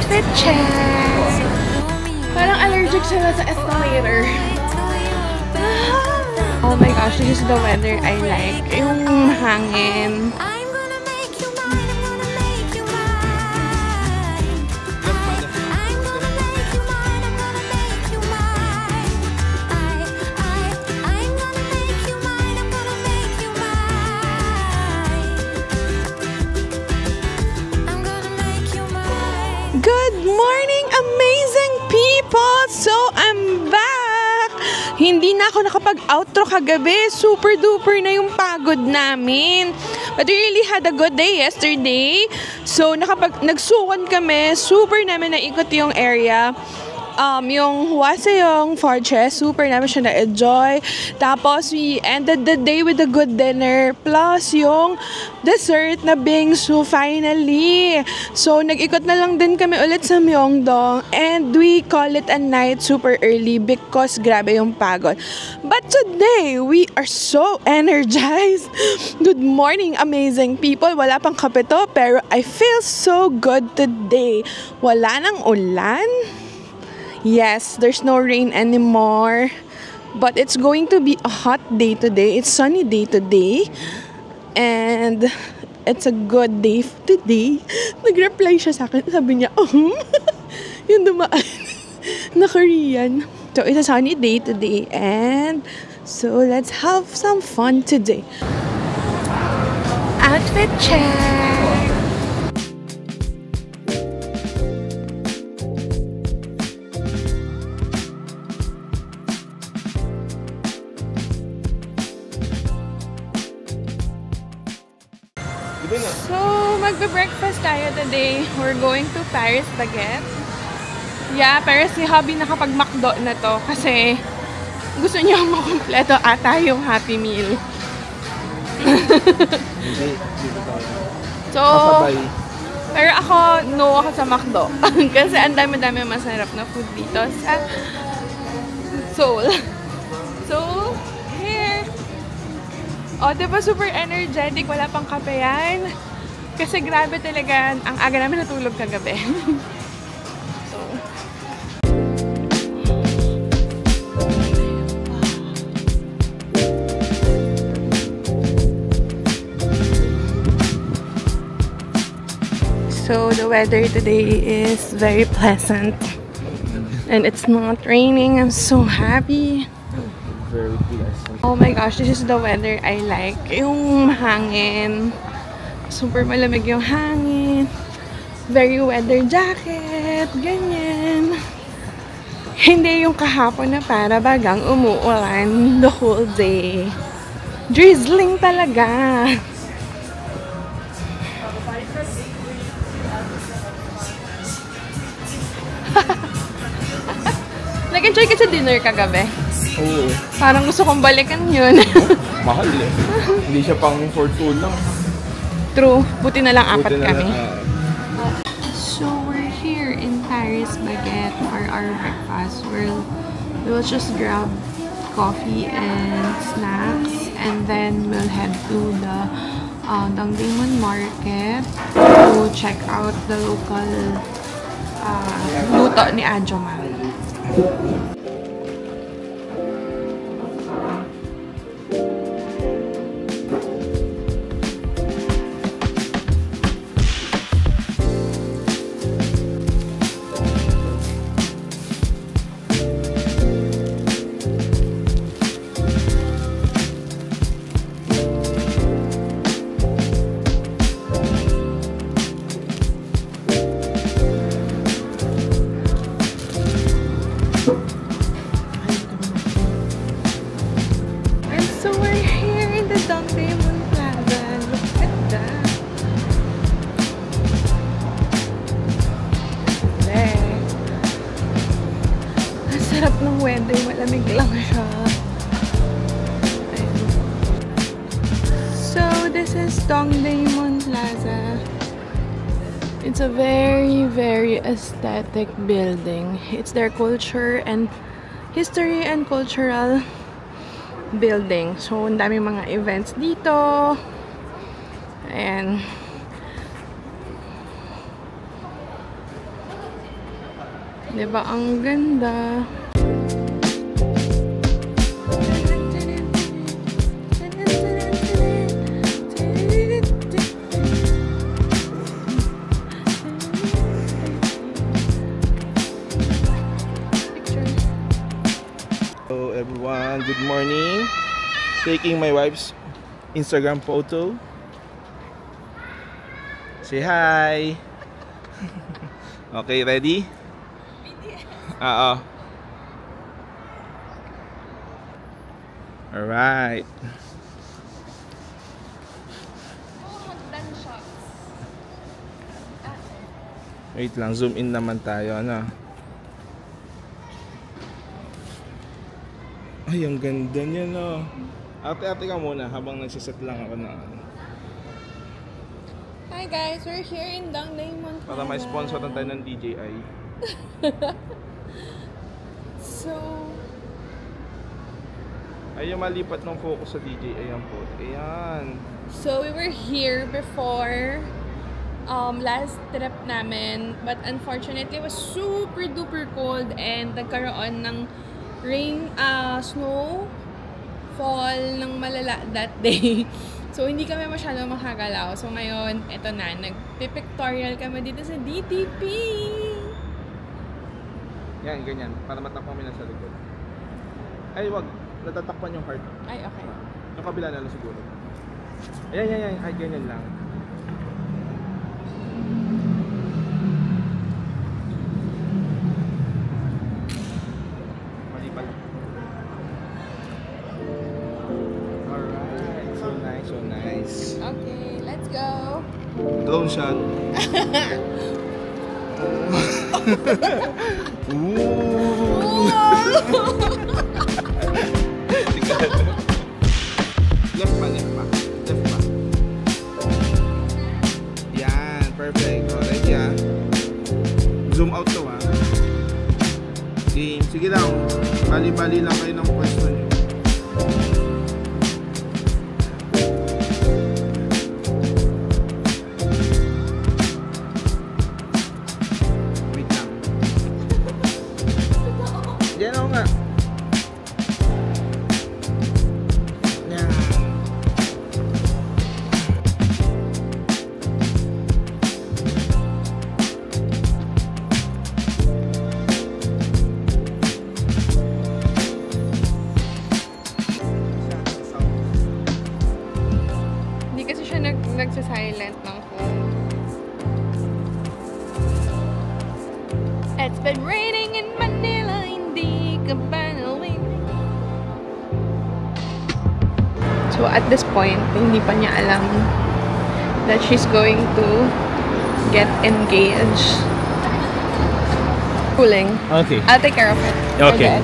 Outfit check! Parang allergic sila sa escalator. Oh my gosh, this is the weather I like. Yung hangin. Good morning, amazing people! So, I'm back! Hindi na ako nakapag-outro kagabi. Super duper na yung pagod namin. But we really had a good day yesterday. So, nagsukan kami. Super namin naikot yung area. Yung Hwasayong Fortress, super namin siya na-enjoy. Tapos, we ended the day with a good dinner. Plus, yung dessert na bingsu, finally. So, nag-ikot na lang din kami ulit sa Myeongdong. And we call it a night super early because grabe yung pagod. But today, we are so energized. Good morning, amazing people. Wala pang kape to, pero I feel so good today. Wala nang ulan. Yes, there's no rain anymore. But it's going to be a hot day today. It's sunny day today. And it's a good day today. Nag-reply siya sa akin. Sabi niya, yung dumaan na Korean. So, it's a sunny day today. And so, let's have some fun today. Outfit check! So, magbe-breakfast tayo today. We're going to Paris Baguette. Yeah, pero si Hubby nakapag-McDo na to kasi gusto niya makumpleto ata yung Happy Meal. So, pero ako, no ako sa McDo. Kasi ang dami-dami masarap na food dito sa Seoul. So, here. O, diba super energetic? Wala pang kape yan. Kasi grabe talaga, ang aga namin natulog kagabi. So, the weather today is very pleasant. And it's not raining. I'm so happy. Very pleasant. Oh my gosh, this is the weather I like. Yung hangin. Super malamig yung hangin. Very weather jacket. Ganyan. Hindi yung kahapon na para bagang umuulan the whole day. Drizzling talaga. Nag-enjoy ka sa dinner kagabi? Oo. Parang gusto kong balikan yun. Mahal eh. Hindi siya pang for two lang. True. Buti na lang apat Buti na kami. lang, So, we're here in Paris Baguette for our breakfast. We'll just grab coffee and snacks. And then, we'll head to the Dongdaemun Market to check out the local luto ni Ajoma. Sarap ng weather, malamig lang siya. Ayan. So, this is Dongdaemun Plaza. It's a very, very aesthetic building. It's their culture and history and cultural building. So, ang daming mga events dito. Ayan. Diba ang ganda? Hello everyone, good morning. Taking my wife's Instagram photo. Say hi. Okay, ready? Oo. Alright. Wait lang, zoom in naman tayo, ano? Ay, ang ganda niya, no? Ate-ate ka muna habang nagsiset lang ako na ano. Hi guys, we're here in Dangday, Montana. Para may sponsor tayo ng DJI. So, ay, yung malipat ng focus sa DJI. Ayan po. Ayan. so we were here before last trip namin, but unfortunately it was super duper cold and nagkaroon ng rain, snow fall ng malala that day. So hindi kami masyado makagalaw. So ngayon, eto na, nagpipictorial kami dito sa DTP. Yan, ganyan. Para matakpan mo na sa likod. Ay, wag. Natatakpan yung heart. Ay, okay. Yung kabila na lang siguro. Ayan, yan, yan. Ay, ganyan lang. Mali pala. Alright. So nice, so nice. Okay, let's go. Drone shot. Ooh. Left pa, left pa. Left pa. Yan, perfect. Alright, yan. Zoom out to, ha. Game. Sige lang. Bali-bali lang kayo ng pwesto nyo. Wait lang. Yan ako nga. Yan. Hindi kasi siya nagsa-silent ng phone. It's been raining in Manila, hindi ka ba nawin? So at this point, hindi pa niya alam that she's going to get engaged. Cooling. Okay. I'll take care of it. Okay.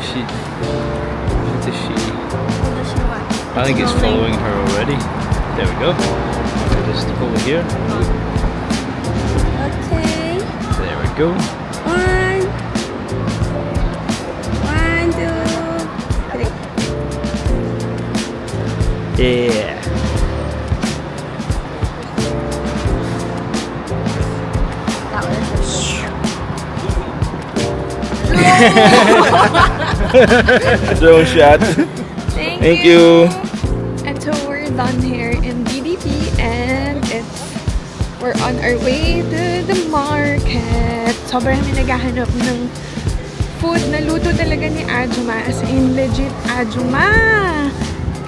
She. It's a she. What does she want? I think it's following her already. There we go. Okay, just over here. Okay. There we go. One, two, three. Yeah. That was Drone shot. Thank you. And so we're done here in DDP and we're on our way to the market. Sobrang kami naghahanap ng food na luto talaga ni Ajuma. As in, legit Ajuma.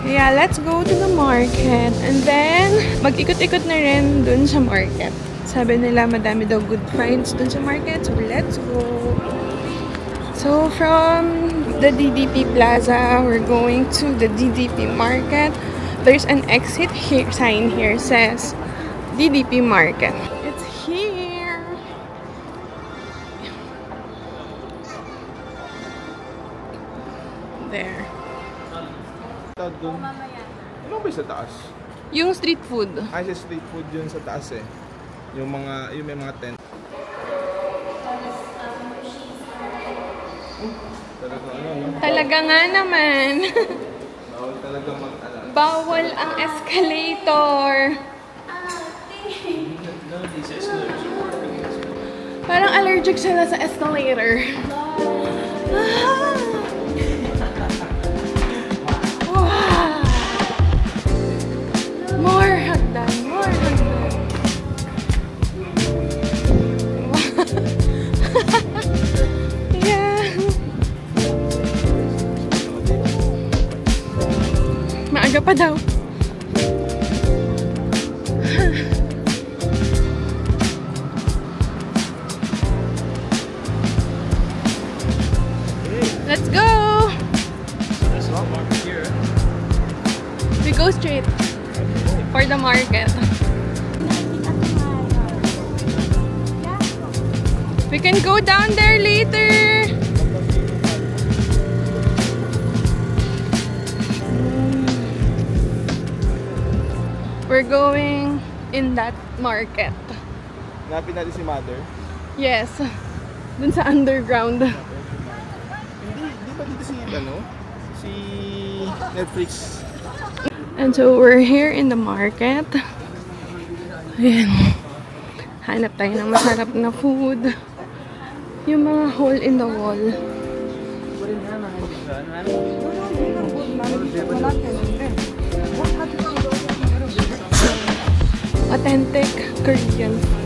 Kaya let's go to the market. And then, mag-ikot-ikot na rin dun sa market. Sabi nila madami daw good finds dun sa market. So let's go. So from the DDP Plaza, we're going to the DDP Market. There's an exit here, sign here says DDP Market. It's here. There. Doon. Ano ba yung sa taas? Yung street food. Ay, sa street food yun sa taas eh. Yung may mga tent. Talaga ano, no? Talaga nga naman. Bawal talaga mag-ala. Bawal ang escalator. No, this is good. Check sila sa escalator. Wow! More hagdan, more hagdan. Yeah. Maaga pa daw. Let's go! There's a lot more here. We go straight for the market. We can go down there later. We're going in that market. Hanapin natin si Mother. Yes. Dun sa underground. Di ba dito si, si Netflix? And so we're here in the market. Ayan. Hanap tayo ng masarap na food. Yung mga hole in the wall. Authentic Korean food.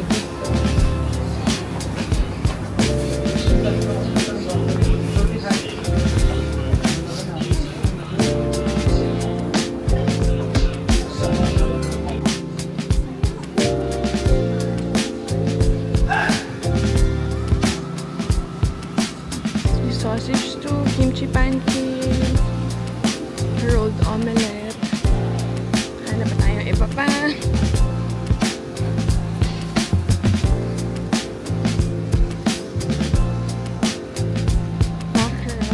Sausage stew, kimchi pancake, rolled omelette. Hanap pa tayo iba pa. Mackerel.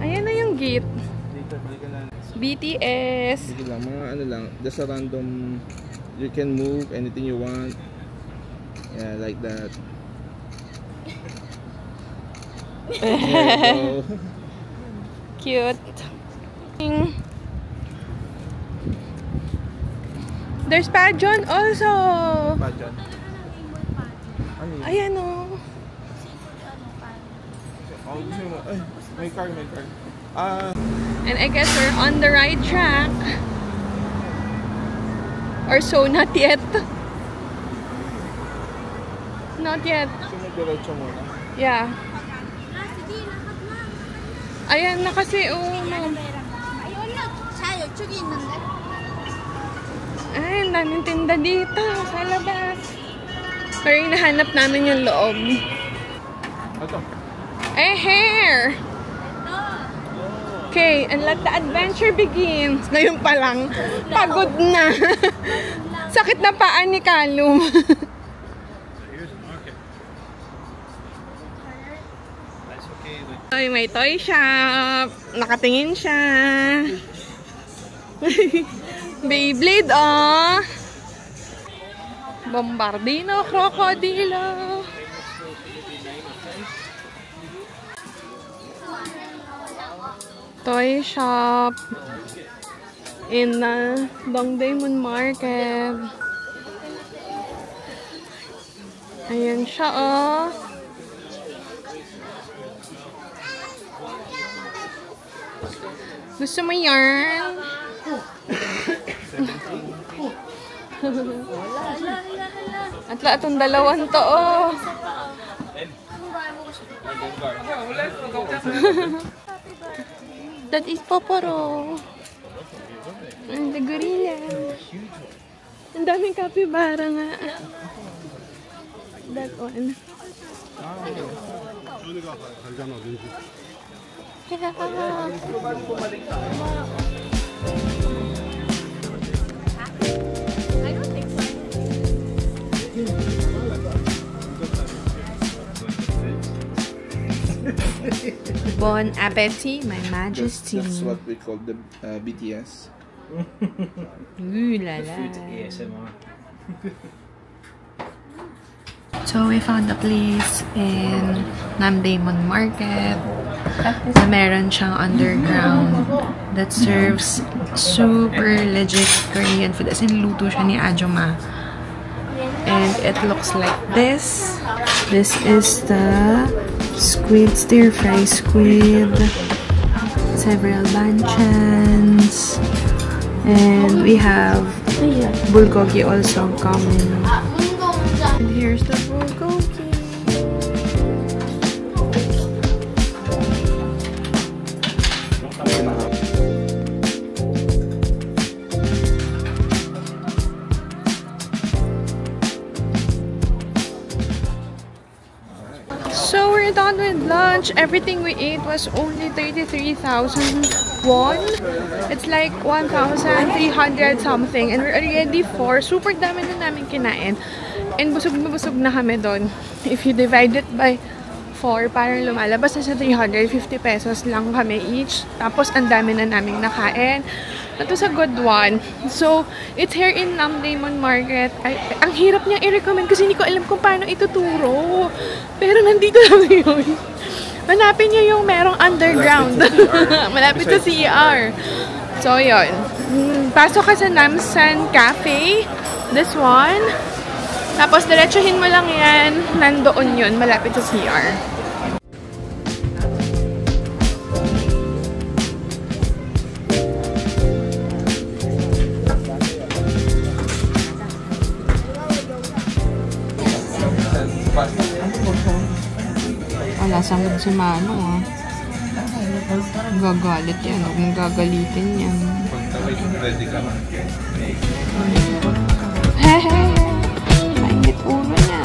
Ayan na yung gate. Dito, balikan lang. BTS. Sige lang, mga ano lang, just a random, you can move anything you want. Yeah, like that. There you go. Cute. There's pageant also. Pa dyan. Ano yun? Ayan o. Oh, gusto mo, ay, may car. And I guess we're on the right track. Or so, not yet. Not yet. Gusto mo diretso muna. Yeah. Ayan na kasi, oh. Ay, ang daming tinda dito sa labas. Pero hinahanap namin yung loob. Ito. Eh, hair! Okay, and let the adventure begins. Ngayon pa lang, pagod na. Sakit na paan ni Calum. Here's the market. That's okay. Ay, may toy shop. Nakatingin siya. Beyblade, oh. Bombardino, Crocodilo. Toy shop in Dongdaemun Market. Ayan siya, oh. Gusto mo yarn? Atla itong dalawang to, oh. That is Poporo. And the gorilla. Ang daming capybara nga. That one. Bon appetit, my majesty. That's what we call the BTS. Ooh la la. Food ASMR. So we found a place in Namdaemun Market. na meron siyang underground that serves super legit Korean food. As in, luto siya ni Ajoma. And it looks like this. This is the squid, stir-fry squid. Several banchans. And we have bulgogi also coming. And here's the bulgogi. So we're done with lunch. Everything we ate was only 33,000 won. It's like 1,300 something. And we're already 4. Super dami na namin kinain. And busog na kami doon. If you divide it by 4, parang lumalabas na sa 350 pesos lang kami each. Tapos ang dami na namin nakain. That was a good one. So, it's here in Namdaemun Market. Ang hirap niyang i-recommend kasi hindi ko alam kung paano ituturo. Pero nandito lang yun. Hanapin niyo yung merong underground. Malapit sa CR. So, yun. Pasok ka sa Namsan Cafe. This one. Tapos, diretsuhin mo lang yan. Nandoon yun. Malapit sa CR. Lasang si Manong, ah. Gagalit yan. Huwag mong gagalitin yan. Ready ka na. Hehehe. Mainit ulo niya.